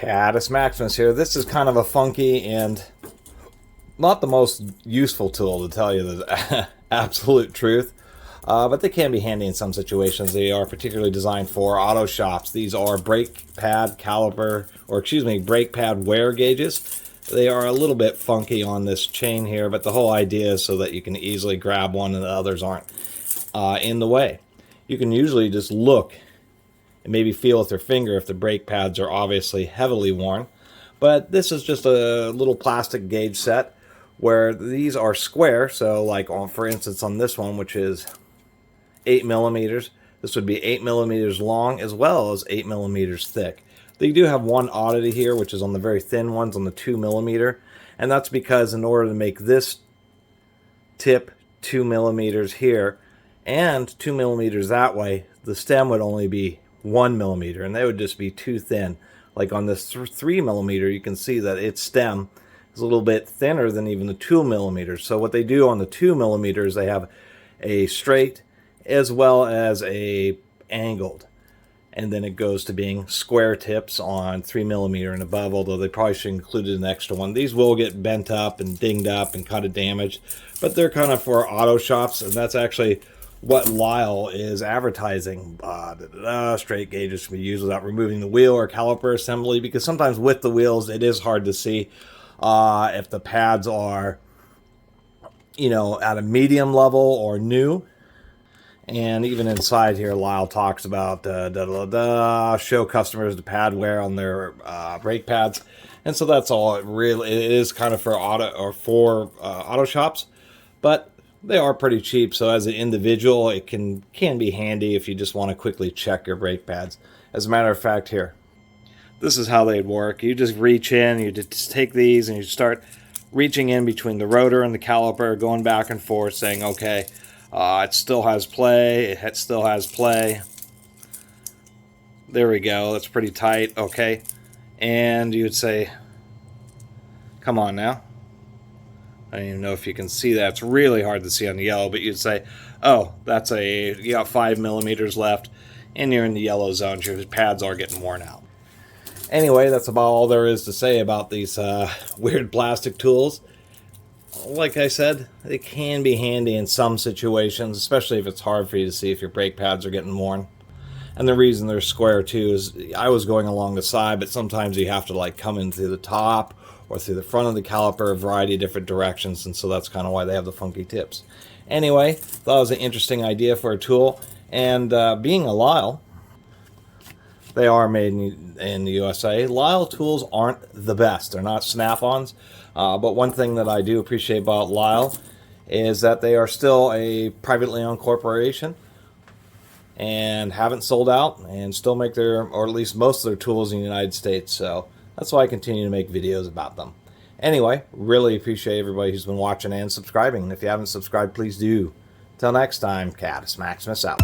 Catus Maximus here. This is kind of a funky and not the most useful tool, to tell you the absolute truth. But they can be handy in some situations. They are particularly designed for auto shops. These are brake pad caliper, or excuse me, brake pad wear gauges. They are a little bit funky on this chain here, but the whole idea is so that you can easily grab one and the others aren't in the way. You can usually just look and maybe feel with your finger if the brake pads are obviously heavily worn. But this is just a little plastic gauge set where these are square. So like for instance on this one, which is 8 millimeters, this would be 8 millimeters long as well as 8 millimeters thick. They do have one oddity here, which is on the very thin ones on the 2 millimeter, and that's because in order to make this tip 2 millimeters here and 2 millimeters that way, the stem would only be 1 millimeter, and they would just be too thin. Like on this 3 millimeter, you can see that its stem is a little bit thinner than even the 2 millimeters. So what they do on the 2 millimeters, they have a straight as well as a angled, and then it goes to being square tips on 3 millimeter and above, although they probably should include an extra one. These will get bent up and dinged up and kind of damaged, but they're kind of for auto shops, and that's actually what Lisle is advertising. Straight gauges can be used without removing the wheel or caliper assembly, because sometimes with the wheels it is hard to see if the pads are, at a medium level or new. And even inside here, Lisle talks about show customers the pad wear on their brake pads, and so that's all it is, kind of for auto shops, but they are pretty cheap. So as an individual, it can be handy if you just want to quickly check your brake pads. As a matter of fact, here, this is how they'd work. You just reach in, you just take these, and you start reaching in between the rotor and the caliper, going back and forth, saying, okay, it still has play, it still has play. There we go, that's pretty tight, okay. And you'd say, come on now. I don't even know if you can see that. It's really hard to see on the yellow, but you'd say, oh, you got 5 millimeters left, and you're in the yellow zone. Your pads are getting worn out. Anyway, that's about all there is to say about these weird plastic tools. Like I said, they can be handy in some situations, especially if it's hard for you to see if your brake pads are getting worn. And the reason they're square too is I was going along the side, but sometimes you have to come in through the top or through the front of the caliper, a variety of different directions, and so that's kind of why they have the funky tips. Anyway, thought it was an interesting idea for a tool, and being a Lisle, they are made in the USA. Lisle tools aren't the best. They're not snap-ons, but one thing that I do appreciate about Lisle is that they are still a privately owned corporation and haven't sold out, and still make or at least most of their tools in the United States. So that's why I continue to make videos about them. Anyway, really appreciate everybody who's been watching and subscribing. And if you haven't subscribed, please do. Till next time, Catus Maximus out.